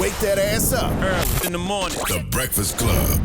Wake that ass up. Early in the morning. The Breakfast Club.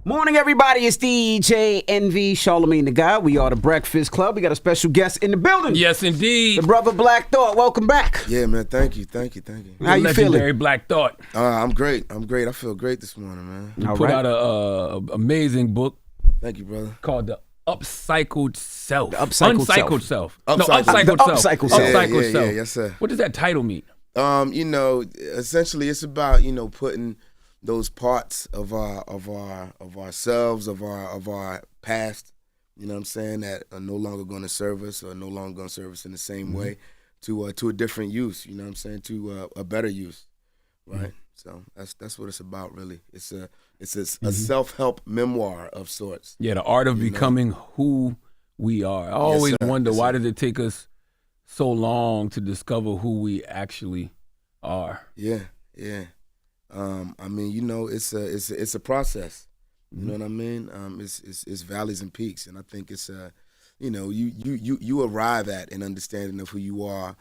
Morning, everybody. It's DJ NV, Charlamagne the guy. We are the Breakfast Club. We got a special guest in the building. Yes, indeed. The brother Black Thought. Welcome back. Yeah, man. Thank you. How you Legendary feeling? Black Thought. I'm great. I feel great this morning, man. You put out a amazing book Thank you, brother. called The Upcycled Self. The Upcycled Uncycled Self. Self. No, Upcycled. Upcycled The Self. Upcycled Self. Upcycled Self. Yeah, yes, sir. What does that title mean? Essentially, it's about putting those parts of ourselves, of our past, you know what I'm saying, that are no longer going to serve us or no longer going to serve us in the same way, to a different use, you know what I'm saying, to a better use, right? So that's what it's about, really. It's a self-help memoir of sorts. Yeah, the art of becoming who we are. I always wonder, why does it take us so long to discover who we actually are? Yeah. It's a process. You know what I mean? It's valleys and peaks, and I think it's you arrive at an understanding of who you are,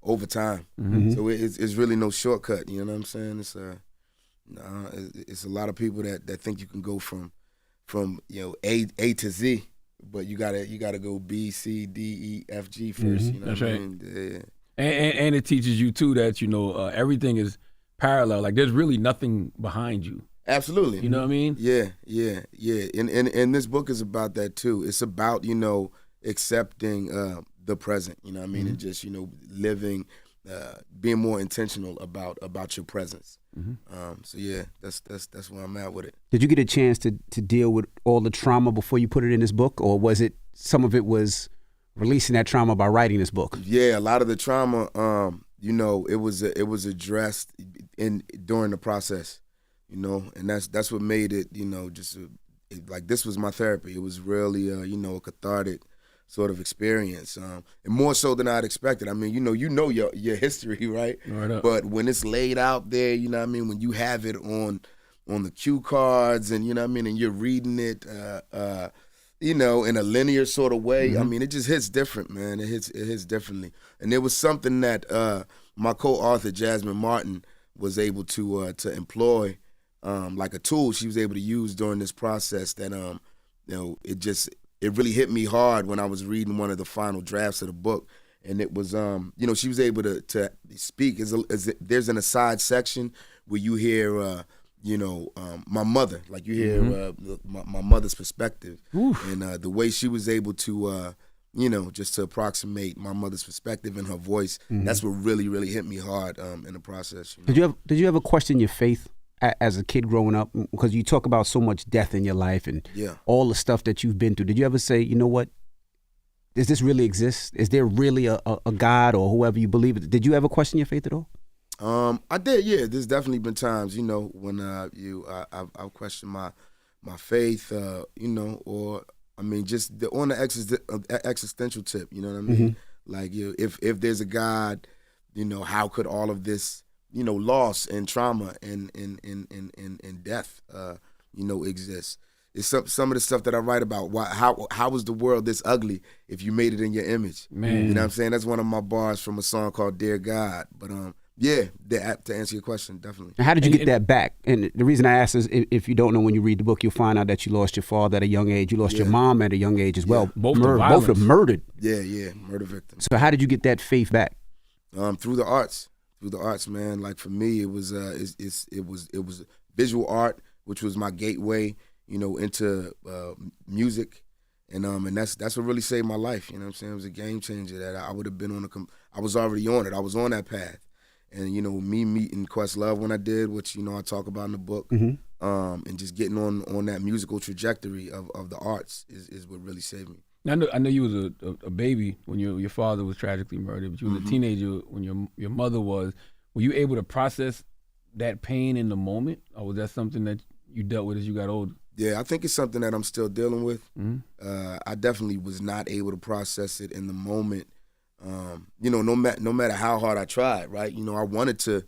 over time. So it's really no shortcut. You know what I'm saying? It's a lot of people that think you can go from A to Z, but you gotta go B, C, D, E, F, G first. You know That's what I right. mean? Yeah. And it teaches you too that everything is parallel. Like there's really nothing behind you. Absolutely. You know what I mean? Yeah. And this book is about that too. It's about accepting the present. You know what I mean? And just living, being more intentional about your presence. So yeah, that's where I'm at with it. Did you get a chance to deal with all the trauma before you put it in this book, or was it some of it was releasing that trauma by writing this book? Yeah, a lot of the trauma, it was addressed during the process, and that's what made it, like this was my therapy. It was really, a cathartic sort of experience, and more so than I'd expected. I mean, your history, right? But when it's laid out there, you know what I mean, when you have it on the cue cards, and you know what I mean, and you're reading it, in a linear sort of way. I mean, it just hits different, man. It hits differently. And there was something that my co-author Jasmine Martin was able to employ, like a tool she was able to use during this process. That it really hit me hard when I was reading one of the final drafts of the book. And it was, she was able to speak. There's an aside section where you hear. My mother, like you hear my mother's perspective. And the way she was able to, just to approximate my mother's perspective and her voice. That's what really, really hit me hard in the process. Did you ever question your faith as a kid growing up? Because you talk about so much death in your life and all the stuff that you've been through. Did you ever say, you know what? Does this really exist? Is there really a God or whoever you believe in? Did you ever question your faith at all? I did, yeah. There's definitely been times, when I've questioned my faith, or I mean, just on the existential tip. You know what I mean? Like, if there's a God, how could all of this, loss and trauma and death, exist? It's some of the stuff that I write about. How was the world this ugly if you made it in your image? Man, you know what I'm saying? That's one of my bars from a song called "Dear God." But yeah, to answer your question, definitely. And how did you get that back? And the reason I ask is, if you don't know, when you read the book, you'll find out that you lost your father at a young age. You lost your mom at a young age as well. Both of them murdered. Yeah, murder victims. So how did you get that faith back? Through the arts, man. Like for me, it was visual art, which was my gateway, into music, and that's what really saved my life. You know what I'm saying? It was a game changer that I would have been I was already on it. I was on that path. And, me meeting Questlove when I did, which, I talk about in the book, and just getting on that musical trajectory of the arts is what really saved me. I know you was a baby when your father was tragically murdered, but you was a teenager when your mother was. Were you able to process that pain in the moment, or was that something that you dealt with as you got older? Yeah, I think it's something that I'm still dealing with. I definitely was not able to process it in the moment. No matter how hard I tried, right? I wanted to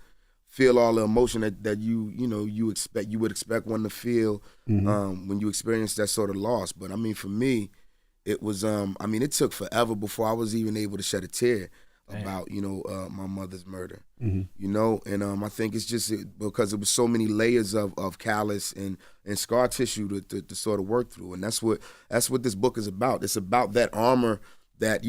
feel all the emotion that you would expect one to feel when you experience that sort of loss. But I mean, for me, it was it took forever before I was even able to shed a tear. about, my mother's murder, and I think it's just because it was so many layers of callous and scar tissue to sort of work through, and that's what this book is about. It's about that armor that,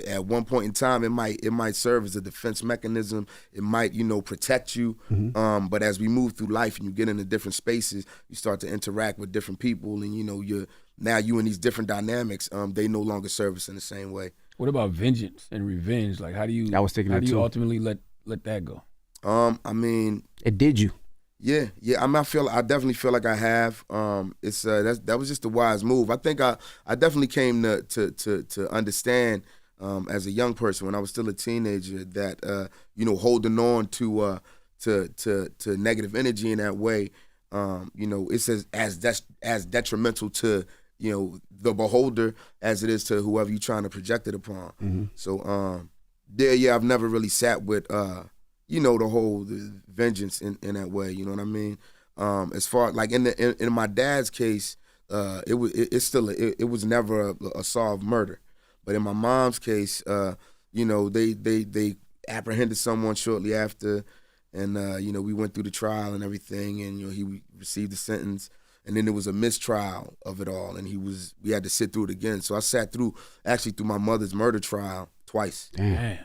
at one point in time it might serve as a defense mechanism. It might, protect you, but as we move through life and you get into different spaces, you start to interact with different people, and you in these different dynamics, they no longer serve us in the same way. What about vengeance and revenge? Like, how do you ultimately let that go? It did you. Yeah. I definitely feel like I have. That was just a wise move. I think I definitely came to understand as a young person when I was still a teenager that holding on to negative energy in that way, it's as detrimental to the beholder as it is to whoever you're trying to project it upon. Mm-hmm. So I've never really sat with the whole vengeance in that way. You know what I mean? As far like in my dad's case, it was never a solved murder, but in my mom's case, they apprehended someone shortly after, and we went through the trial and everything, and he received a sentence. And then there was a mistrial of it all, and we had to sit through it again. So I sat through my mother's murder trial twice. Damn.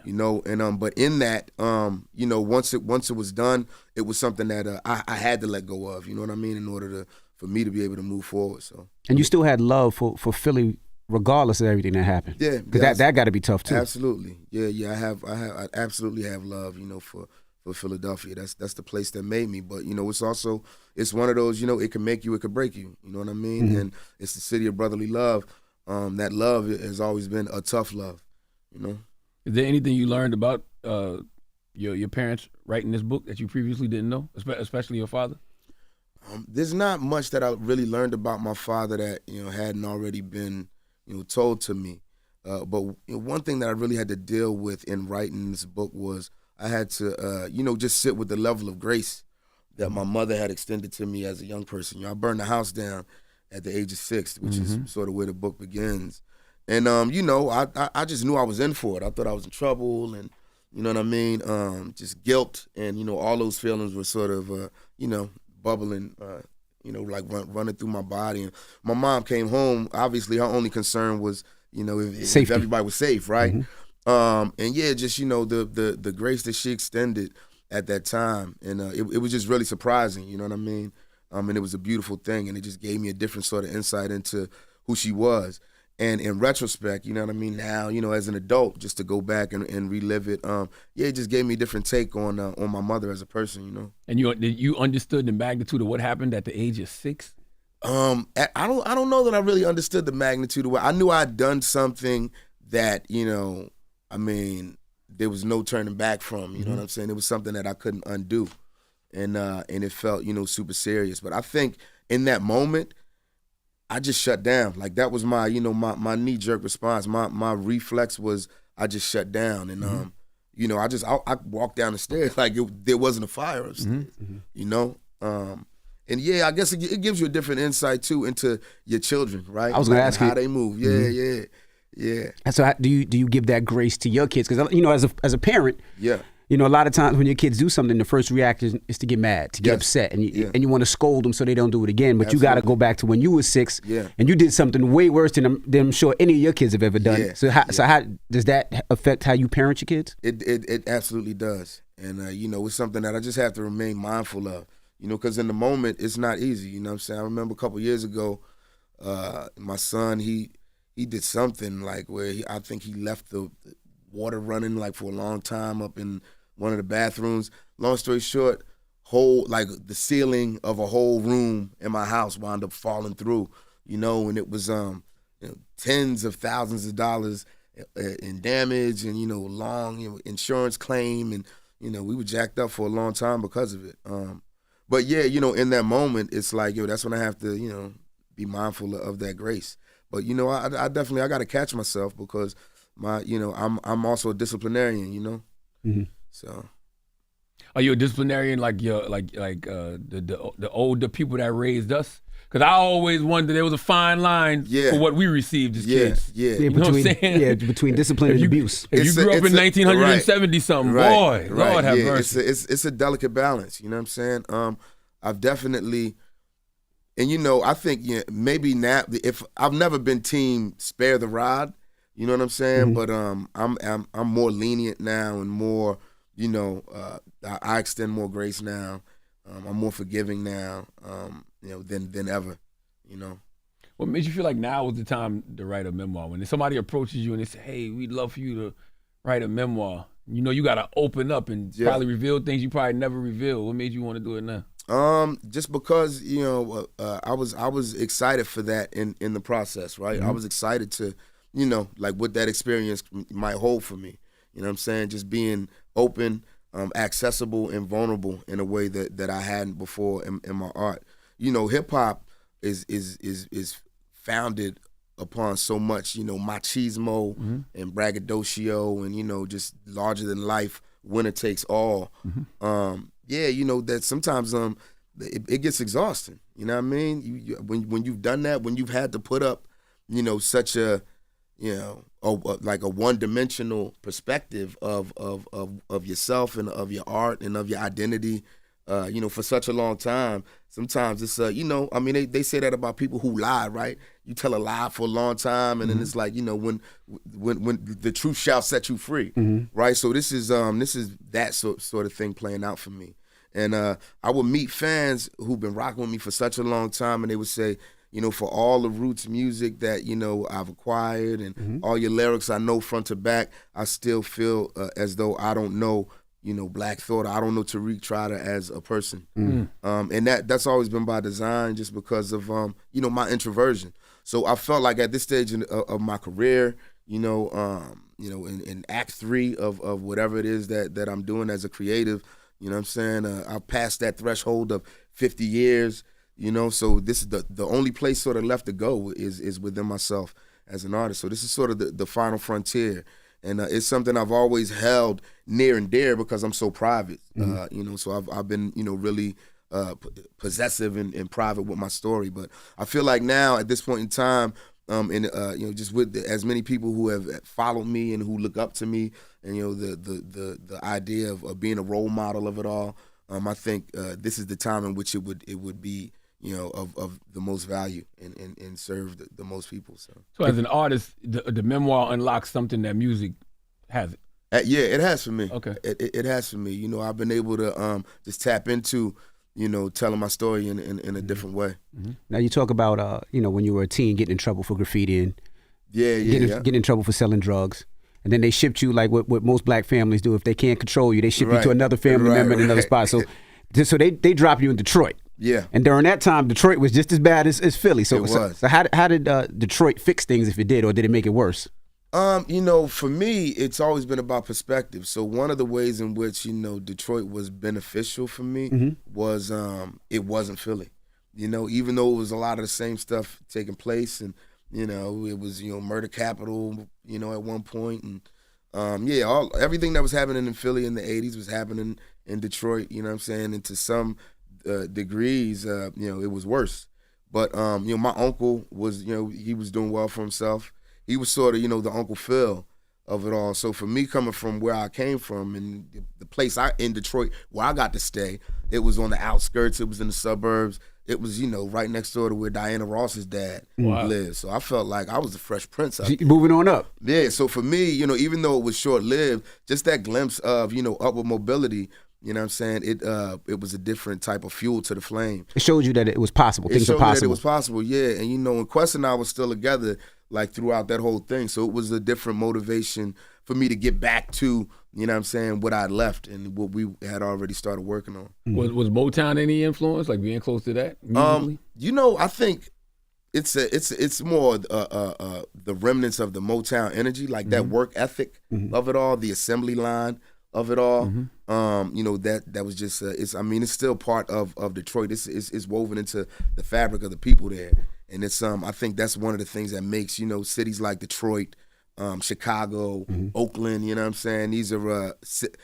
But in that, once it was done, it was something that I had to let go of. You know what I mean? In order for me to be able to move forward. So. And you still had love for Philly, regardless of everything that happened. Yeah, because that got to be tough too. Absolutely. Yeah. I absolutely have love. For Philadelphia. That's the place that made me. But it's one of those, it can make you, it could break you. You know what I mean? Mm-hmm. And it's the city of brotherly love. That love has always been a tough love. Is there anything you learned about your parents writing this book that you previously didn't know, especially your father? There's not much that I really learned about my father that hadn't already been told to me. But one thing that I really had to deal with in writing this book was I had to, just sit with the level of grace that my mother had extended to me as a young person. I burned the house down at the age of 6, which is sort of where the book begins. And, I just knew I was in for it. I thought I was in trouble, and, you know what I mean? Just guilt and, all those feelings were sort of, bubbling, like running through my body. And my mom came home. Obviously, her only concern was, if everybody was safe, right? Mm-hmm. And yeah, just the grace that she extended at that time, and it was just really surprising. You know what I mean? And it was a beautiful thing, and it just gave me a different sort of insight into who she was. And in retrospect, you know what I mean? Now, as an adult, just to go back and relive it, it just gave me a different take on my mother as a person. And you understood the magnitude of what happened at the age of 6? I don't know that I really understood the magnitude of what I knew. I'd done something that there was no turning back from. You know what I'm saying? It was something that I couldn't undo, and it felt super serious. But I think in that moment, I just shut down. Like that was my my knee jerk response. My reflex was I just shut down, and I walked down the stairs like there wasn't a fire upstairs. And yeah, I guess it gives you a different insight too into your children, right? I was going to ask you how they move. Yeah. And so do you give that grace to your kids? Because as a parent, yeah, a lot of times when your kids do something, the first reaction is to get mad, to get upset, and you want to scold them so they don't do it again. But you got to go back to when you were 6, and you did something way worse than I'm sure any of your kids have ever done. So how does that affect how you parent your kids? It absolutely does, and it's something that I just have to remain mindful of. Because in the moment it's not easy. You know what I'm saying? I remember a couple years ago, my son he did something like where I think he left the water running like for a long time up in one of the bathrooms. Long story short, the ceiling of a whole room in my house wound up falling through, and it was tens of thousands of dollars in damage and long insurance claim, and we were jacked up for a long time because of it. But yeah, in that moment, it's like, that's when I have to, be mindful of that grace. But I definitely got to catch myself because I'm also a disciplinarian, Mm-hmm. So. Are you a disciplinarian like the older people that raised us? Because I always wondered there was a fine line for what we received as kids. Yeah, know what I'm saying? Yeah, between discipline and abuse. If you grew up in 1970 something, boy, Lord have mercy. It's a delicate balance. You know what I'm saying? I've definitely, and you know, I think maybe now if I've never been team spare the rod. You know what I'm saying? But I'm more lenient now and more. You know, I extend more grace now. I'm more forgiving now. You know, than ever. You know. What made you feel like now is the time to write a memoir? When somebody approaches you and they say, "Hey, we'd love for you to write a memoir," you know, you got to open up and probably reveal things you probably never revealed. What made you want to do it now? Just because you know, I was excited for that in the process, right? I was excited to, you know, like what that experience might hold for me. You know what I'm saying? Just being open, accessible, and vulnerable in a way that I hadn't before in my art. You know, hip hop is founded upon so much, you know, machismo and braggadocio and, you know, just larger than life, winner takes all. Yeah, you know, that sometimes it gets exhausting. You know what I mean? When you've done that, when you've had to put up, you know, such a, you know, like a one-dimensional perspective of yourself and of your art and of your identity, you know, for such a long time. Sometimes it's, you know, I mean, they say that about people who lie, right? You tell a lie for a long time, and then it's like, you know, when the truth shall set you free, right? So this is that sort of thing playing out for me. And I would meet fans who've been rocking with me for such a long time, and they would say, you know, for all the roots music that, you know, I've acquired and all your lyrics I know front to back, I still feel as though I don't know, you know, Black Thought. I don't know Tariq Trotter as a person. And that's always been by design, just because of, you know, my introversion. So I felt like at this stage of my career, you know, in Act 3 of whatever it is that I'm doing as a creative, you know what I'm saying? I passed that threshold of 50 years, you know, so this is the only place sort of left to go is within myself as an artist. So this is sort of the final frontier. And it's something I've always held near and dear because I'm so private, you know, so I've been, you know, really possessive and private with my story. But I feel like now at this point in time, and you know, just with as many people who have followed me and who look up to me, and you know, the idea of being a role model of it all, I think this is the time in which it would be, you know, of the most value and serve the most people. So as an artist, the memoir unlocks something that music hasn't. Yeah, it has for me. Okay, it has for me. You know, I've been able to just tap into, you know, telling my story in a different way. Now you talk about, you know, when you were a teen getting in trouble for graffitiing. Getting in trouble for selling drugs. And then they shipped you like what most Black families do. If they can't control you, they ship you to another family member in another spot. So they drop you in Detroit. Yeah. And during that time, Detroit was just as bad as Philly. So how did Detroit fix things, if it did, or did it make it worse? You know, for me, it's always been about perspective. So one of the ways in which, you know, Detroit was beneficial for me was it wasn't Philly. You know, even though it was a lot of the same stuff taking place, and, you know, it was, you know, murder capital, you know, at one point. And everything that was happening in Philly in the 80s was happening in Detroit, you know what I'm saying? And to some degrees, you know, it was worse. But, you know, my uncle was, you know, he was doing well for himself. He was sort of, you know, the Uncle Phil of it all. So for me, coming from where I came from and the place in Detroit where I got to stay, it was on the outskirts, it was in the suburbs. It was, you know, right next door to where Diana Ross's dad lived. So I felt like I was the Fresh Prince out there. Moving on up. Yeah, so for me, you know, even though it was short-lived, just that glimpse of, you know, upward mobility, you know what I'm saying, it was a different type of fuel to the flame. It showed you that it was possible. Things are possible. It showed me that it was possible, yeah. And, you know, when Quest and I were still together, like throughout that whole thing. So it was a different motivation for me to get back to, you know what I'm saying, what I left and what we had already started working on. Was Motown any influence, like being close to that musically? You know, I think it's more the remnants of the Motown energy, like that work ethic of it all, the assembly line of it all. You know, that was just it's still part of Detroit. It's woven into the fabric of the people there. And it's I think that's one of the things that makes, you know, cities like Detroit, Chicago, Oakland. You know what I'm saying? These are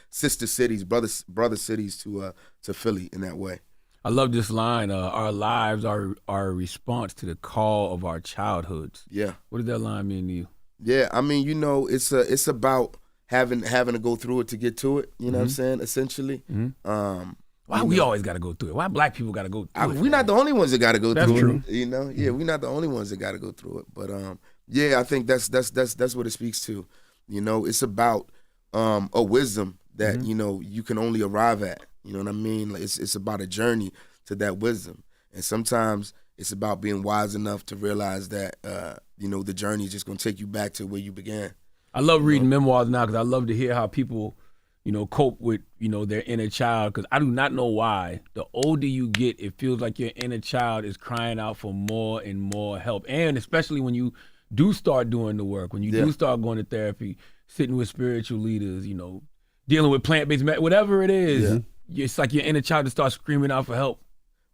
sister cities, brother cities to Philly in that way. I love this line. Our lives are a response to the call of our childhoods. Yeah. What does that line mean to you? Yeah, I mean, it's about having to go through it to get to it. You know what I'm saying? Essentially. Why we always got to go through it? Why black people got to go through it? We're not the only ones that got to go That's through true. it. You know? Yeah, we're not the only ones that got to go through it. But yeah, I think that's what it speaks to. You know, it's about a wisdom that you can only arrive at. You know what I mean? Like, it's about a journey to that wisdom, and sometimes it's about being wise enough to realize that the journey is just gonna take you back to where you began. I love reading memoirs now because I love to hear how people, cope with, their inner child. Because I do not know why. The older you get, it feels like your inner child is crying out for more and more help. And especially when you do start doing the work, when you do start going to therapy, sitting with spiritual leaders, dealing with plant-based, whatever it is, it's like your inner child just starts screaming out for help.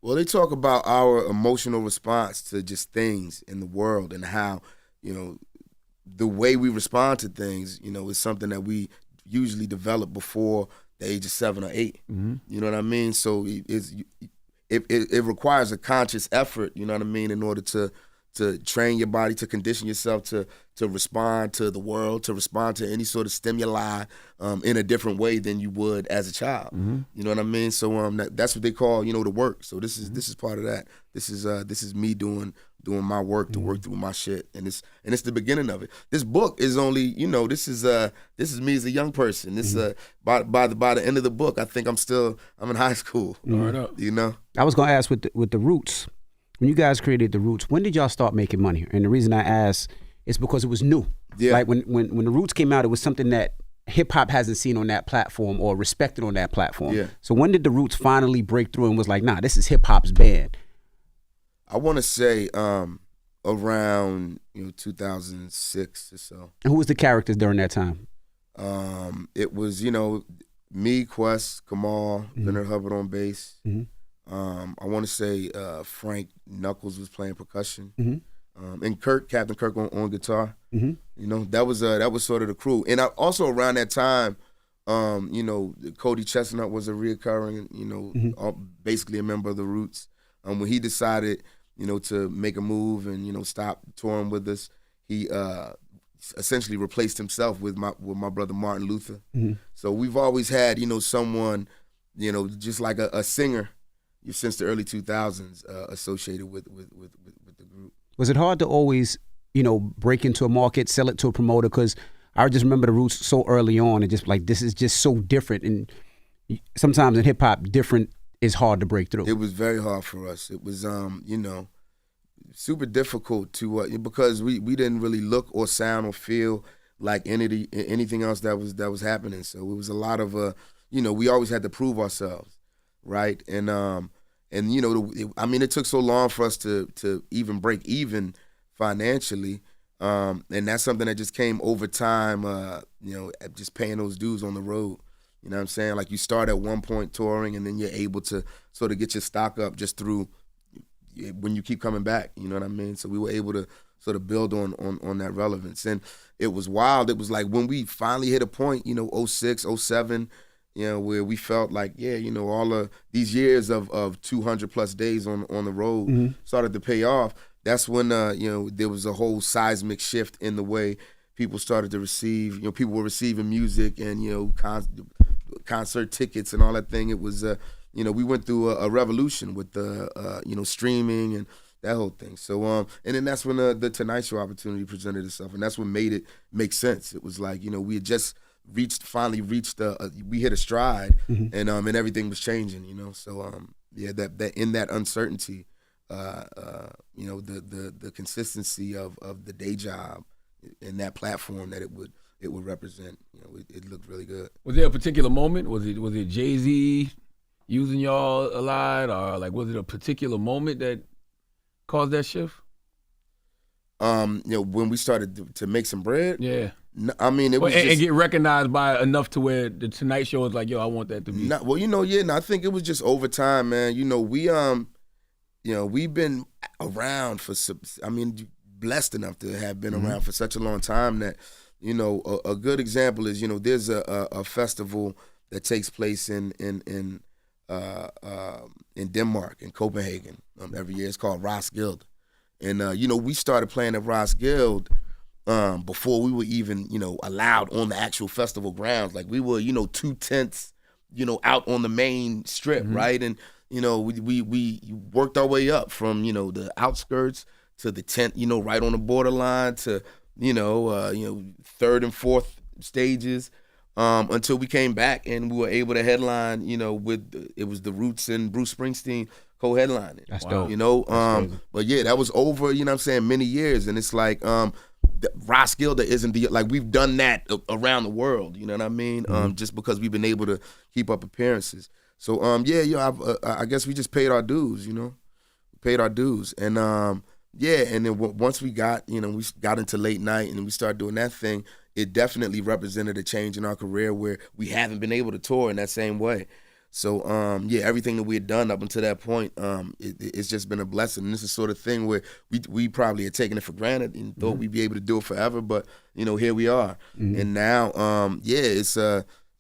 Well, they talk about our emotional response to just things in the world and how, the way we respond to things, is something that we usually develop before the age of 7 or 8. You know what I mean? So it requires a conscious effort, you know what I mean, in order to train your body, to condition yourself to respond to the world, to respond to any sort of stimuli in a different way than you would as a child. You know what I mean? So that's what they call, the work. So this is part of that. This is me doing my work to work through my shit, and it's the beginning of it. This book is only, this is me as a young person. This by the end of the book, I think I'm in high school. I was gonna ask with the Roots. When you guys created the Roots, when did y'all start making money? And the reason I ask is because it was new. Yeah. Like when the Roots came out, it was something that hip hop hasn't seen on that platform or respected on that platform. Yeah. So when did the Roots finally break through and was like, nah, this is hip hop's band? I want to say around 2006 or so. And who was the characters during that time? It was me, Quest, Kamal, Leonard Hubbard on bass. I want to say Frank Knuckles was playing percussion, and Captain Kirk on guitar. That was sort of the crew. And also around that time, Cody Chestnut was a reoccurring, basically a member of the Roots. When he decided, to make a move and stop touring with us, he essentially replaced himself with my brother Martin Luther. So we've always had someone, just like a singer. Since the early 2000s, associated with the group. Was it hard to always, break into a market, sell it to a promoter? Because I just remember the Roots so early on, and just like, this is just so different. And sometimes in hip hop, different is hard to break through. It was very hard for us. It was, super difficult to because we didn't really look or sound or feel like anything else that was happening. So it was a lot of we always had to prove ourselves. Right, and it took so long for us to even break even financially, and that's something that just came over time. Just paying those dues on the road. You know what I'm saying? Like you start at one point touring, and then you're able to sort of get your stock up just through when you keep coming back. You know what I mean? So we were able to sort of build on that relevance, and it was wild. It was like when we finally hit a point, 06, 07. Where we felt like, all of these years of 200 plus days on the road started to pay off. That's when, there was a whole seismic shift in the way people started to receive, people were receiving music and, concert tickets and all that thing. It was, we went through a revolution with the, streaming and that whole thing. So, and then that's when the Tonight Show opportunity presented itself. And that's what made it make sense. It was like, we had just finally reached we hit a stride, and everything was changing, So that in that uncertainty, the consistency of the day job and that platform that it would represent, it looked really good. Was there a particular moment? Was it Jay-Z using y'all a lot, or like was it a particular moment that caused that shift? When we started to make some bread. Yeah. I mean, it was and get recognized by enough to where the Tonight Show is like, yo, I want that to be. I think it was just over time, man. We've been around for, blessed enough to have been around for such a long time that, you know, a good example is, you know, there's a festival that takes place in Denmark, in Copenhagen, every year. It's called Roskilde. And, you know, we started playing at Roskilde before we were even, you know, allowed on the actual festival grounds. Like, we were, you know, 2 tents, you know, out on the main strip, right? And, you know, we worked our way up from, you know, the outskirts to the tent, you know, right on the borderline to, you know, third and fourth stages, until we came back and we were able to headline, you know, it was the Roots and Bruce Springsteen co-headlining. That's dope. You know, but yeah, that was over, you know what I'm saying, many years. And it's like, Roskilde isn't we've done that around the world, you know what I mean? Just because we've been able to keep up appearances. So, I guess we just paid our dues, you know, And, and then once we got into late night and we started doing that thing, it definitely represented a change in our career where we haven't been able to tour in that same way. So, everything that we had done up until that point, it's just been a blessing. And this is sort of thing where we probably had taken it for granted and thought we'd be able to do it forever, but, you know, here we are. And now,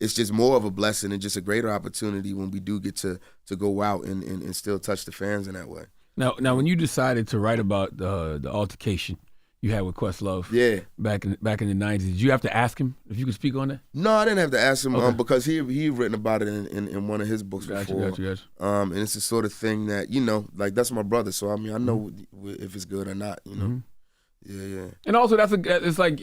it's just more of a blessing and just a greater opportunity when we do get to go out and still touch the fans in that way. Now, when you decided to write about the altercation you had with Questlove, back in the 90s, did you have to ask him if you could speak on that? No, I didn't have to ask him because he written about it in one of his books before. Gotcha. And it's the sort of thing that, you know, like, that's my brother, so I mean, I know if it's good or not, you know. Yeah. And also, it's like,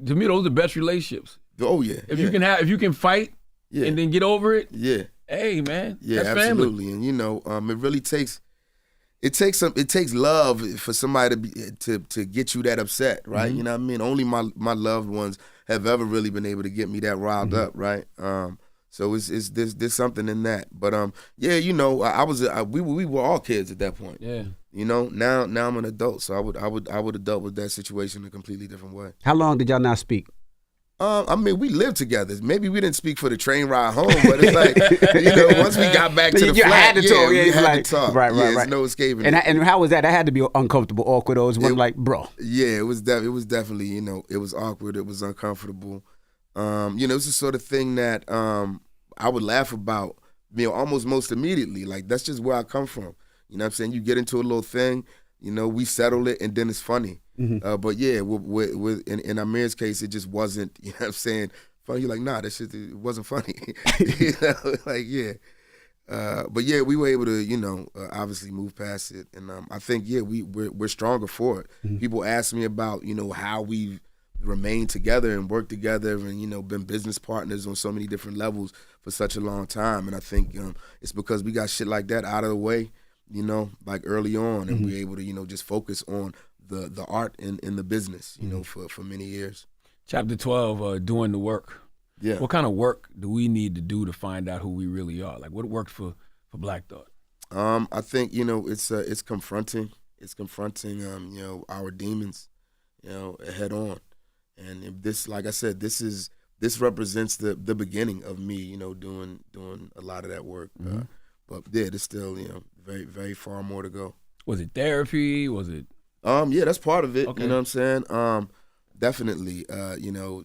to me, those are the best relationships. Oh yeah. If you can fight and then get over it. Yeah. Hey man. Yeah, that's absolutely. Family. And you know, it really takes love for somebody to get you that upset, right? You know what I mean? Only my loved ones have ever really been able to get me that riled up, right? So there's something in that. But you know, we were all kids at that point. Yeah. You know, now I'm an adult, so I would have dealt with that situation in a completely different way. How long did y'all not speak? I mean, we lived together. Maybe we didn't speak for the train ride home, but it's like, you know, once we got back to the flat, had to talk. we had to talk. Right. There's no escaping it. And how was that? That had to be uncomfortable, awkward, or was one like, bro? Yeah, it was definitely, you know, it was awkward. It was uncomfortable. You know, it's the sort of thing that I would laugh about, you know, almost most immediately. Like, that's just where I come from. You know what I'm saying? You get into a little thing, you know, we settle it, and then it's funny. But yeah, in Amir's case, it just wasn't, you know what I'm saying, funny. You're like, nah, that shit, it wasn't funny. You know, like, yeah. But yeah, we were able to, you know, obviously move past it. And I think, yeah, we're stronger for it. People ask me about, you know, how we've remained together and worked together and, you know, been business partners on so many different levels for such a long time. And I think it's because we got shit like that out of the way, you know, like early on, and we're able to, you know, just focus on the art in the business, you know, for many years. Chapter 12, doing the work. Yeah. What kind of work do we need to do to find out who we really are? Like, what worked for Black Thought? I think, you know, it's confronting. It's confronting, you know, our demons, you know, head on. And this, like I said, this represents the beginning of me, you know, doing a lot of that work. But yeah, there's still, you know, very, very far more to go. Was it therapy? Was it? Yeah, that's part of it. Okay. You know what I'm saying? Definitely. You know,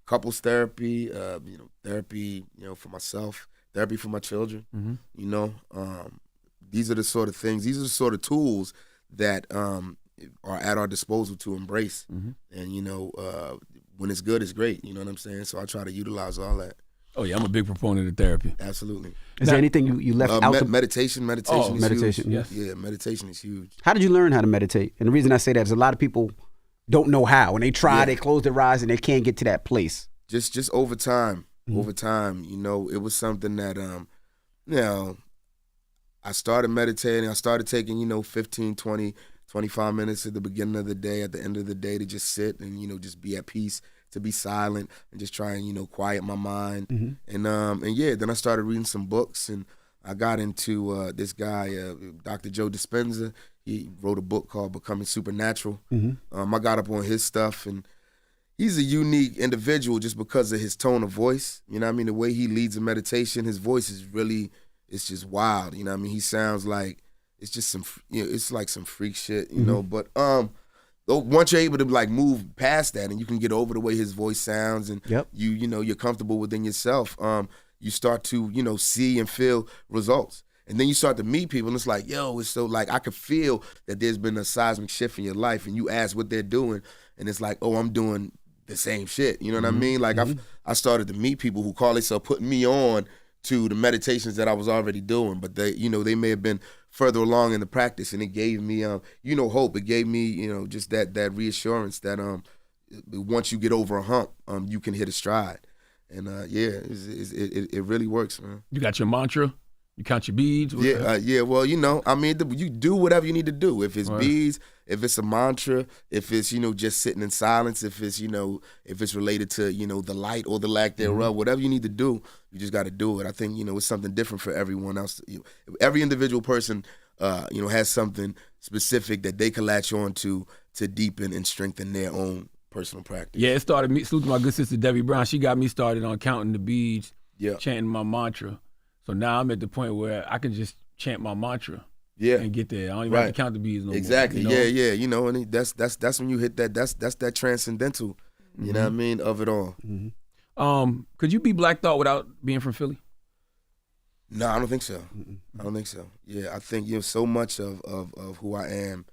couples therapy. You know, therapy. You know, for myself. Therapy for my children. You know, these are the sort of things. These are the sort of tools that are at our disposal to embrace. And you know, when it's good, it's great. You know what I'm saying? So I try to utilize all that. Oh yeah, I'm a big proponent of therapy. Absolutely. Is there anything you left out? Meditation. Oh, is meditation. huge. Yes. Yeah, meditation is huge. How did you learn how to meditate? And the reason I say that is a lot of people don't know how. When they try, they close their eyes and they can't get to that place. Just over time. Over time, you know, it was something that you know, I started meditating. I started taking, you know, 15, 20, 25 minutes at the beginning of the day, at the end of the day, to just sit and, you know, just be at peace, to be silent and just try and, you know, quiet my mind. And yeah, then I started reading some books, and I got into this guy, Dr. Joe Dispenza. He wrote a book called Becoming Supernatural. I got up on his stuff, and he's a unique individual just because of his tone of voice. You know what I mean? The way he leads a meditation, his voice is really, it's just wild. You know what I mean? He sounds like, it's just some, you know, it's like some freak shit, you know. But once you're able to like move past that and you can get over the way his voice sounds and you know you're comfortable within yourself, you start to, you know, see and feel results. And then you start to meet people and it's like, yo, it's so like I could feel that there's been a seismic shift in your life, and you ask what they're doing and it's like, oh, I'm doing the same shit. You know what I mean? Like I started to meet people who call themselves putting me on to the meditations that I was already doing, but they, you know, they may have been further along in the practice, and it gave me, you know, hope. It gave me, you know, just that reassurance that once you get over a hump, you can hit a stride, and it really works, man. You got your mantra. You count your beads? Yeah. Well, you know, I mean, you do whatever you need to do. If it's beads, if it's a mantra, if it's, you know, just sitting in silence, if it's, you know, if it's related to, you know, the light or the lack thereof, whatever you need to do, you just got to do it. I think, you know, it's something different for everyone else. Every individual person, you know, has something specific that they can latch on to deepen and strengthen their own personal practice. Yeah, it started me. Salute to my good sister Debbie Brown. She got me started on counting the beads, chanting my mantra. So now I'm at the point where I can just chant my mantra and get there. I don't even have to count the beads no more. Exactly. You know? Yeah. You know, and that's when you hit that. That's that transcendental. You know what I mean, of it all. Could you be Black Thought without being from Philly? No, I don't think so. I don't think so. Yeah, I think, you know, so much of who I am,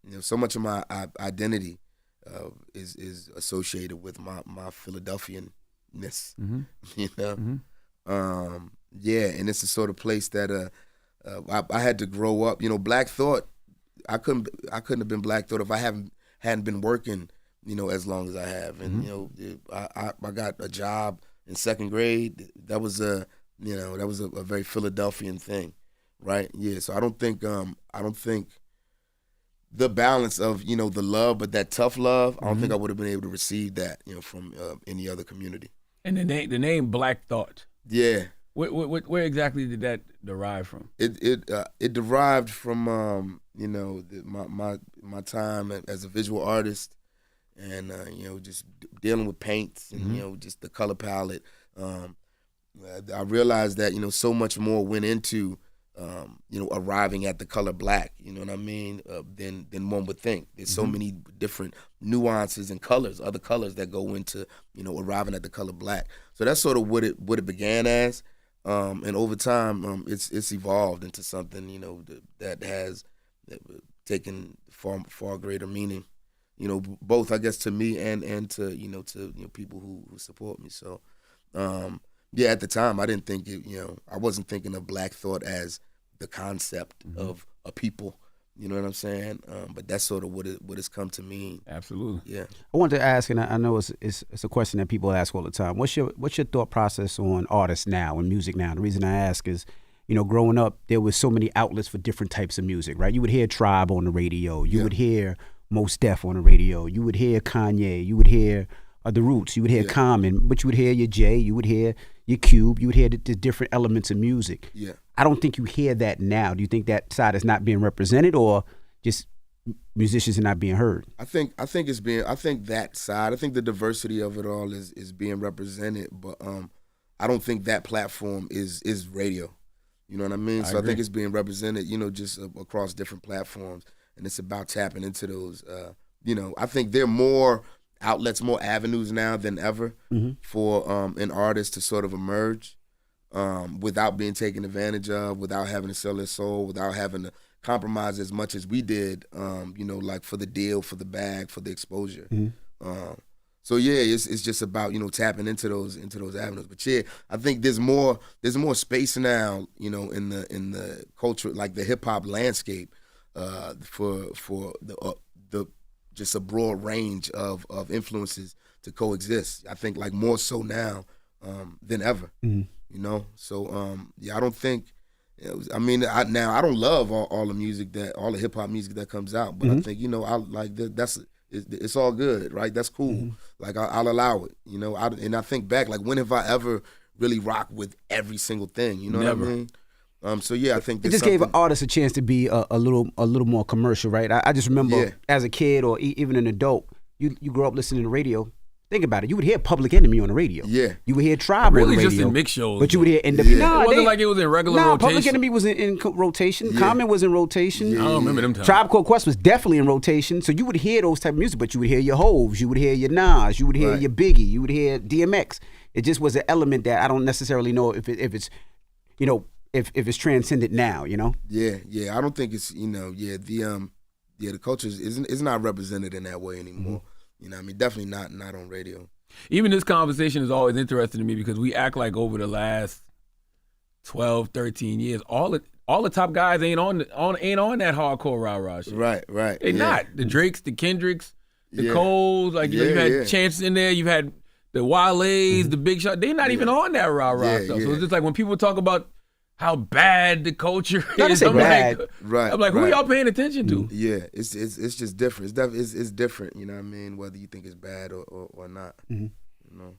you know, so much of my identity is associated with my Philadelphian-ness. You know. Yeah, and it's the sort of place that I had to grow up. You know, Black Thought, I couldn't have been Black Thought if I hadn't been working, you know, as long as I have. And you know, I got a job in second grade. That was a very Philadelphian thing, right? Yeah. So I don't think the balance of, you know, the love, but that tough love, I don't think I would have been able to receive that, you know, from any other community. And the name Black Thought. Yeah. Where exactly did that derive from? It derived from you know, my time as a visual artist, and you know, just dealing with paints and you know, just the color palette. I realized that, you know, so much more went into you know, arriving at the color black. You know what I mean? Than one would think. There's so many different nuances and colors, other colors that go into, you know, arriving at the color black. So that's sort of what it began as. And over time, it's evolved into something, you know, that has taken far greater meaning, you know, both, I guess, to me and to, you know, people who support me. So, yeah, at the time, I didn't think it, you know, I wasn't thinking of Black Thought as the concept of a people. You know what I'm saying? But that's sort of what it's come to mean. Absolutely. Yeah. I wanted to ask, and I know it's a question that people ask all the time. What's your thought process on artists now and music now? The reason I ask is, you know, growing up, there was so many outlets for different types of music, right? You would hear Tribe on the radio. You would hear Mos Def on the radio. You would hear Kanye. You would hear The Roots. You would hear Common, but you would hear your Jay. You would hear your Cube. You would hear the different elements of music. Yeah. I don't think you hear that now. Do you think that side is not being represented, or just musicians are not being heard? I think it's being. I think that side. I think the diversity of it all is being represented, but I don't think that platform is radio. You know what I mean? So I think it's being represented, you know, just across different platforms, and it's about tapping into those. You know, I think there are more outlets, more avenues now than ever for an artist to sort of emerge. Without being taken advantage of, without having to sell their soul, without having to compromise as much as we did, you know, like for the deal, for the bag, for the exposure. So yeah, it's just about, you know, tapping into those avenues. But yeah, I think there's more space now, you know, in the culture, like the hip hop landscape, for the just a broad range of influences to coexist. I think like more so now than ever. You know, so yeah, I don't think. I mean, I don't love all the music all the hip hop music that comes out, but I think, you know, I like it's all good, right? That's cool. Like I'll allow it, you know. And I think back, like, when have I ever really rocked with every single thing? You know what I mean? So yeah, I think it just gave artists a chance to be a little more commercial, right? I just remember as a kid or even an adult, you grow up listening to radio. Think about it. You would hear Public Enemy on the radio. Yeah. You would hear Tribe Really on the radio. just in mix shows. But you would hear NW. it wasn't like it was in regular rotation. Public Enemy was in rotation. Yeah. Common was in rotation. I don't remember them times. Tribe Called Quest was definitely in rotation. So you would hear those type of music, but you would hear your Hoves, you would hear your Nas, you would hear your Biggie, you would hear DMX. It just was an element that I don't necessarily know if it's, you know, if it's transcended now, you know? Yeah. I don't think it's, you know, the culture is not represented in that way anymore. Mm-hmm. You know what I mean? Definitely not on radio. Even this conversation is always interesting to me because we act like over the last 12, 13 years, all the top guys ain't on that hardcore rah-rah shit. Right. They not. The Drakes, the Kendricks, the Yeah. Coles, like you had Chance in there, you've had the Wale's, the Big Shot. They're not even on that rah-rah stuff. So it's just like when people talk about how bad the culture is, I'm bad. like, who y'all paying attention to? Yeah, it's just different. It's different, you know what I mean? Whether you think it's bad or not. Mm-hmm. You know?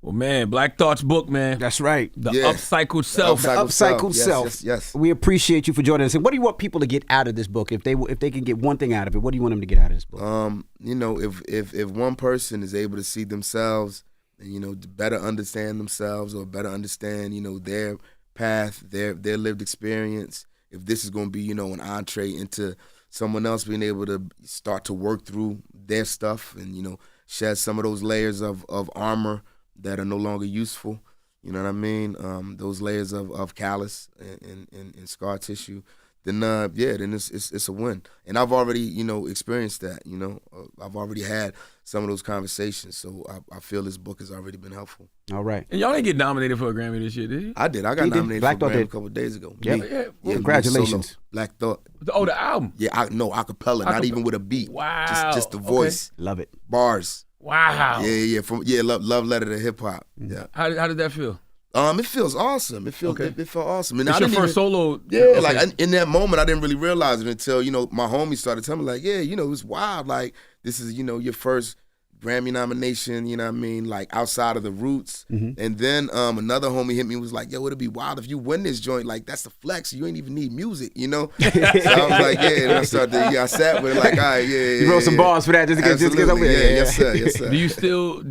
Well, man, Black Thought's book, man. That's right. The Upcycled Self. The Upcycled Self. Yes. We appreciate you for joining us. And what do you want people to get out of this book? If they can get one thing out of it, what do you want them to get out of this book? You know, if one person is able to see themselves and, you know, to better understand themselves or better understand, you know, their path, their lived experience, if this is going to be, you know, an entree into someone else being able to start to work through their stuff and, you know, shed some of those layers of armor that are no longer useful, you know what I mean? Those layers of callus and scar tissue, then it's a win. And I've already, you know, experienced that, you know. I've already had some of those conversations, so I feel this book has already been helpful. All right. And y'all didn't get nominated for a Grammy this year, did you? I did. I got nominated for a Grammy a couple of days ago. Yep. Congratulations. Solo, Black Thought. Oh, the album. Yeah, acapella, not even with a beat. Wow. Just the voice. Okay. Love it. Bars. Wow. Yeah. Love letter to hip hop. Yeah. How did that feel? It feels awesome. It felt awesome. And it's your first solo. Yeah, okay. Like in that moment, I didn't really realize it until, you know, my homies started telling me, like, yeah, you know, it's wild. Like, this is, you know, your first Grammy nomination, you know what I mean, like outside of the roots. Mm-hmm. And then another homie hit me and was like, yo, it'd be wild if you win this joint. Like, that's the flex. You ain't even need music, you know? So I was like, yeah. And I sat with it like, all right, yeah. You wrote some bars for that just to get over there. Yes, sir. Do you still,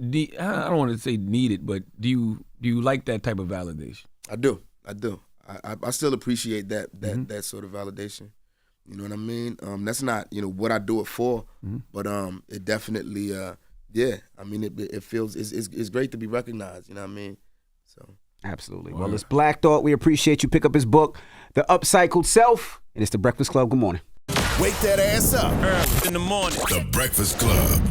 I don't want to say need it, but do you like that type of validation? I do. I still appreciate that sort of validation. You know what I mean? That's not, you know, what I do it for, but it definitely, I mean, it feels, it's great to be recognized, you know what I mean? So absolutely. Well, it's Black Thought. We appreciate you. Pick up his book, The Upcycled Self, and it's The Breakfast Club. Good morning. Wake that ass up. In the morning. The Breakfast Club.